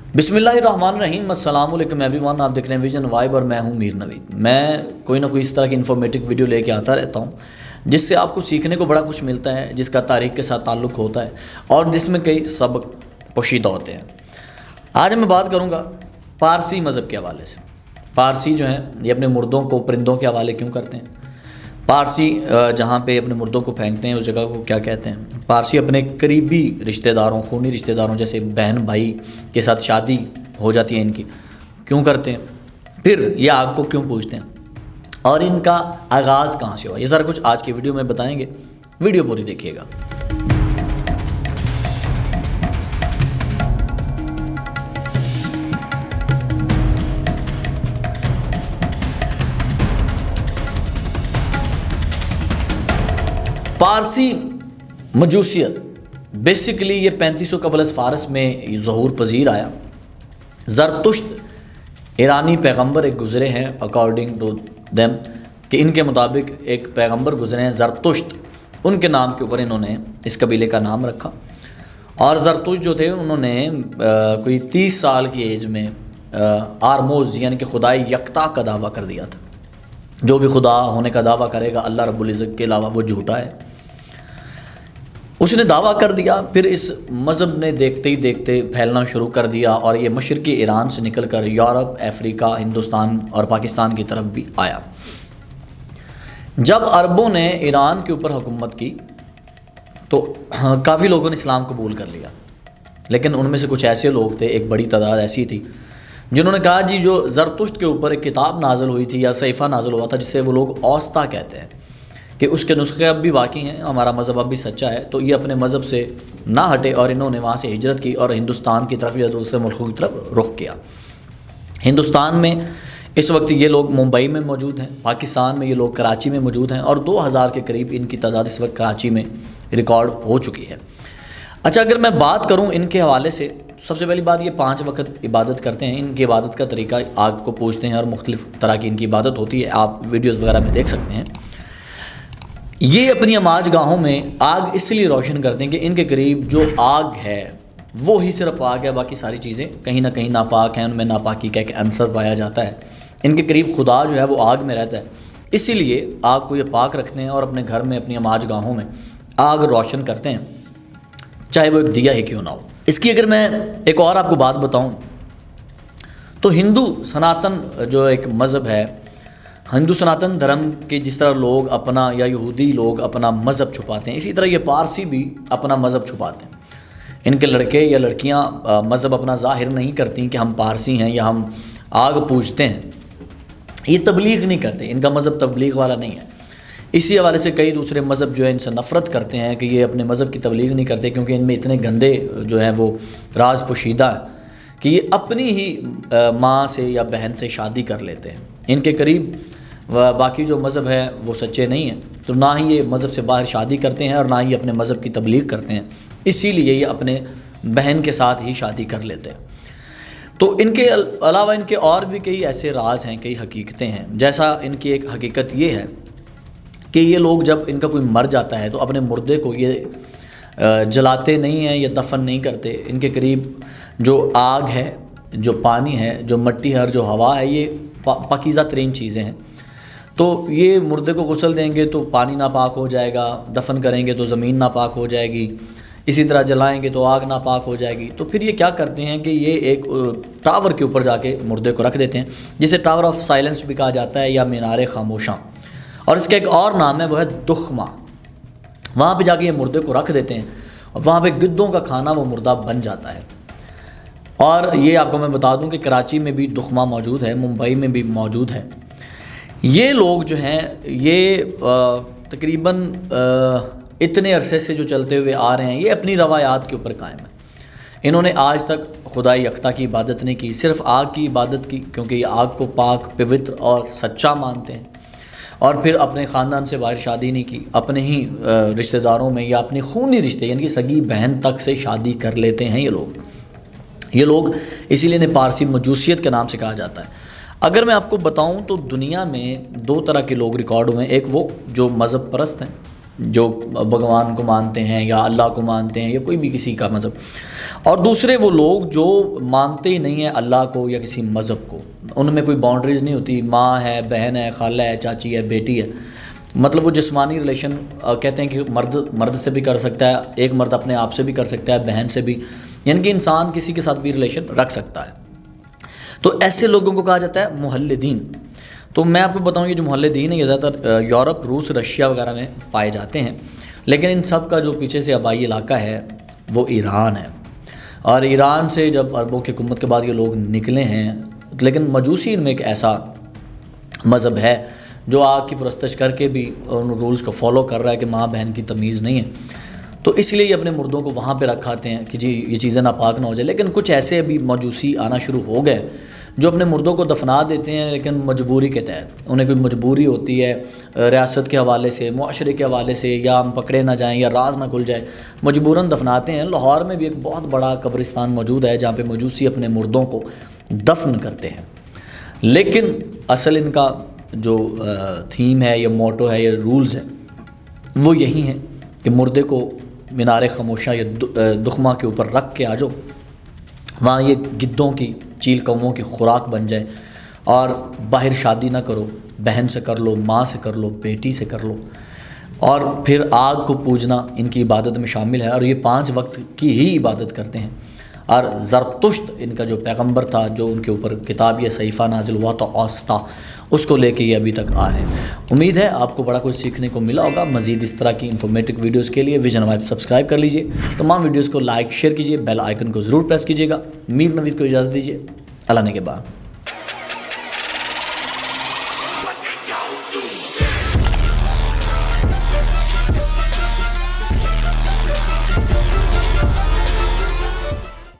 बिस्मिल्लाहिर्रहमानिर्रहीम। अस्सलाम वालेकुम एवरीवन। आप देख रहे हैं विजन वाइब और मैं हूं मीर नवीद। मैं कोई ना कोई इस तरह की इन्फॉर्मेटिव वीडियो लेके आता रहता हूं जिससे आपको सीखने को बड़ा कुछ मिलता है, जिसका तारीख़ के साथ ताल्लुक़ होता है और जिसमें कई सबक पोशीदा होते हैं। आज मैं बात करूँगा पारसी मज़हब के हवाले से। पारसी जो हैं ये अपने मुर्दों को परिंदों के हवाले क्यों करते हैं? पारसी जहाँ पे अपने मुर्दों को फेंकते हैं उस जगह को क्या कहते हैं? पारसी अपने करीबी रिश्तेदारों, खूनी रिश्तेदारों जैसे बहन भाई के साथ शादी हो जाती है इनकी, क्यों करते हैं? फिर ये आग को क्यों पूजते हैं और इनका आगाज़ कहाँ से हुआ, ये सारा कुछ आज की वीडियो में बताएंगे। वीडियो पूरी देखिएगा। पारसी मजूसियत बेसिकली ये 3500 कबल फ़ारस में ज़हूर पजीर आया। ज़रतुश्त ईरानी पैगंबर एक गुज़रे हैं अकॉर्डिंग टू देम कि इनके मुताबिक एक पैगंबर गुज़रे हैं ज़रतुश्त, उनके नाम के ऊपर इन्होंने इस कबीले का नाम रखा। और ज़रतुश्त जो थे उन्होंने कोई 30 साल की एज में आरमोज़ यानी कि खुदाई यकता का दावा कर दिया था। जो भी खुदा होने का दावा करेगा अल्लाह रब्बुल इज़्ज़त के अलावा वो झूठा है, उसने दावा कर दिया। फिर इस मज़हब ने देखते ही देखते फैलना शुरू कर दिया और ये मशरक़ी ईरान से निकल कर यूरोप, अफ्रीका, हिंदुस्तान और पाकिस्तान की तरफ भी आया। जब अरबों ने ईरान के ऊपर हुकूमत की तो काफ़ी लोगों ने इस्लाम कबूल कर लिया, लेकिन उनमें से कुछ ऐसे लोग थे, एक बड़ी तादाद ऐसी थी जिन्होंने कहा जी जो ज़रतुश्त के ऊपर एक किताब नाज़िल हुई थी या सहीफ़ा नाज़िल हुआ था जिसे वो लोग औस्ता कहते हैं कि उसके नुस्खे अब भी बाकी हैं, हमारा मज़हब अब भी सच्चा है, तो ये अपने मज़हब से ना हटे और इन्होंने वहाँ से हिजरत की और हिंदुस्तान की तरफ या दूसरे मुल्कों की तरफ रुख किया। हिंदुस्तान में इस वक्त ये लोग मुंबई में मौजूद हैं, पाकिस्तान में ये लोग कराची में मौजूद हैं और 2000 के करीब इनकी तादाद इस वक्त कराची में रिकॉर्ड हो चुकी है। अच्छा, अगर मैं बात करूँ इनके हवाले से, सबसे पहली बात ये 5 वक्त इबादत करते हैं। इनकी इबादत का तरीका आग को पूजते हैं और मुख्तलिफ़ तरह की इनकी इबादत होती है, आप वीडियोज़ वगैरह में देख सकते हैं। ये अपनी अमाज गाहों में आग इसलिए रोशन करते हैं कि इनके करीब जो आग है वो ही सिर्फ आग है, बाकी सारी चीज़ें कहीं ना कहीं नापाक हैं, उनमें नापाकी का एक अंसर पाया जाता है। इनके करीब खुदा जो है वो आग में रहता है, इसीलिए आग को ये पाक रखते हैं और अपने घर में अपनी अमाज गाहों में आग रोशन करते हैं, चाहे वो एक दिया ही क्यों ना हो। इसकी अगर मैं एक और आपको बात बताऊं तो हिंदू सनातन जो एक मज़हब है, हिंदू सनातन धर्म के जिस तरह लोग अपना या यहूदी लोग अपना मज़हब छुपाते हैं, इसी तरह ये पारसी भी अपना मज़हब छुपाते हैं। इनके लड़के या लड़कियां मज़हब अपना ज़ाहिर नहीं करती कि हम पारसी हैं या हम आग पूजते हैं। ये तबलीग नहीं करते, इनका मज़हब तबलीग वाला नहीं है। इसी हवाले से कई दूसरे मज़हब जो है इनसे नफ़रत करते हैं कि ये अपने मज़हब की तबलीग नहीं करते, क्योंकि इनमें इतने गंदे जो हैं वो राज पोशीदा हैं कि ये अपनी ही माँ से या बहन से शादी कर लेते हैं। इनके करीब बाकी जो मज़हब है वो सच्चे नहीं हैं, तो ना ही ये मज़हब से बाहर शादी करते हैं और ना ही अपने मज़हब की तबलीग करते हैं, इसीलिए ये अपने बहन के साथ ही शादी कर लेते हैं। तो इनके अलावा इनके और भी कई ऐसे राज हैं, कई हकीकतें हैं। जैसा इनकी एक हकीकत ये है कि ये लोग जब इनका कोई मर जाता है तो अपने मुर्दे को ये जलाते नहीं हैं या दफन नहीं करते। इनके करीब जो आग है, जो पानी है, जो मिट्टी है और जो हवा है, ये पाकीज़ा तरीन चीज़ें हैं। तो ये मुर्दे को गुस्ल देंगे तो पानी नापाक हो जाएगा, दफन करेंगे तो ज़मीन नापाक हो जाएगी, इसी तरह जलाएंगे तो आग नापाक हो जाएगी। तो फिर ये क्या करते हैं कि ये एक टावर के ऊपर जाके मुर्दे को रख देते हैं, जिसे टावर ऑफ साइलेंस भी कहा जाता है या मीनार खामोशा, और इसका एक और नाम है वो है दुख्मा। वहाँ पे जाके ये मुर्दे को रख देते हैं और वहाँ पे गिद्धों का खाना वो मुर्दा बन जाता है। और ये आपको मैं बता दूं कि कराची में भी दुख्मा मौजूद है, मुंबई में भी मौजूद है। ये लोग जो हैं ये तकरीबन इतने अरसे से जो चलते हुए आ रहे हैं, ये अपनी रवायात के ऊपर कायम है। इन्होंने आज तक खुदाई यकता की इबादत नहीं की, सिर्फ आग की इबादत की, क्योंकि ये आग को पाक, पवित्र और सच्चा मानते हैं। और फिर अपने ख़ानदान से बाहर शादी नहीं की, अपने ही रिश्तेदारों में या अपने खूनी रिश्ते यानी कि सगी बहन तक से शादी कर लेते हैं ये लोग इसीलिए इन्हें पारसी मजूसियत के नाम से कहा जाता है। अगर मैं आपको बताऊं तो दुनिया में 2 तरह के लोग रिकॉर्ड हुए हैं। एक वो जो मज़हब परस्त हैं جو بھگوان کو مانتے ہیں یا اللہ کو مانتے ہیں یا کوئی بھی کسی کا مذہب، اور دوسرے وہ لوگ جو مانتے ہی نہیں ہیں اللہ کو یا کسی مذہب کو، ان میں کوئی باؤنڈریز نہیں ہوتی، ماں ہے، بہن ہے، خالہ ہے، چاچی ہے، بیٹی ہے، مطلب وہ جسمانی ریلیشن کہتے ہیں کہ مرد سے بھی کر سکتا ہے، ایک مرد اپنے آپ سے بھی کر سکتا ہے، بہن سے بھی، یعنی کہ انسان کسی کے ساتھ بھی ریلیشن رکھ سکتا ہے۔ تو ایسے لوگوں کو کہا جاتا ہے مولدین۔ تو میں آپ کو بتاؤں یہ جو مولدین ہیں یہ زیادہ تر یورپ، روس، رشیا وغیرہ میں پائے جاتے ہیں، لیکن ان سب کا جو پیچھے سے آبائی علاقہ ہے وہ ایران ہے، اور ایران سے جب عربوں کی حکومت کے بعد یہ لوگ نکلے ہیں، لیکن مجوسی ان میں ایک ایسا مذہب ہے جو آگ کی پرستش کر کے بھی ان رولز کو فالو کر رہا ہے کہ ماں بہن کی تمیز نہیں ہے، تو اس لیے یہ اپنے مردوں کو وہاں پہ رکھاتے ہیں کہ جی یہ چیزیں ناپاک نہ ہو جائے۔ لیکن کچھ ایسے ابھی مجوسی آنا شروع ہو گئے جو اپنے مردوں کو دفنا دیتے ہیں، لیکن مجبوری کے تحت، انہیں کوئی مجبوری ہوتی ہے ریاست کے حوالے سے، معاشرے کے حوالے سے، یا ہم پکڑے نہ جائیں یا راز نہ کھل جائے، مجبوراً دفناتے ہیں۔ لاہور میں بھی ایک بہت بڑا قبرستان موجود ہے جہاں پہ مجوسی اپنے مردوں کو دفن کرتے ہیں، لیکن اصل ان کا جو تھیم ہے یا موٹو ہے یا رولز ہے وہ یہی ہیں کہ مردے کو مینار خاموشیاں یا دخمہ کے اوپر رکھ کے آ جاؤ، وہاں یہ گدوں کی، چیل کووں کی خوراک بن جائے، اور باہر شادی نہ کرو، بہن سے کر لو، ماں سے کر لو، بیٹی سے کر لو، اور پھر آگ کو پوجنا ان کی عبادت میں شامل ہے، اور یہ 5 وقت کی ہی عبادت کرتے ہیں۔ اور زرتشت ان کا جو پیغمبر تھا، جو ان کے اوپر کتاب یا صحیفہ نازل ہوا تو اوستا، اس کو لے کے یہ ابھی تک آ رہے ہیں۔ امید ہے آپ کو بڑا کچھ سیکھنے کو ملا ہوگا۔ مزید اس طرح کی انفارمیٹو ویڈیوز کے لیے ویژن وائب سبسکرائب کر لیجئے، تمام ویڈیوز کو لائک شیئر کیجئے، بیل آئیکن کو ضرور پریس کیجئے گا۔ میر نوید کو اجازت دیجئے، اللہ نے کے بعد۔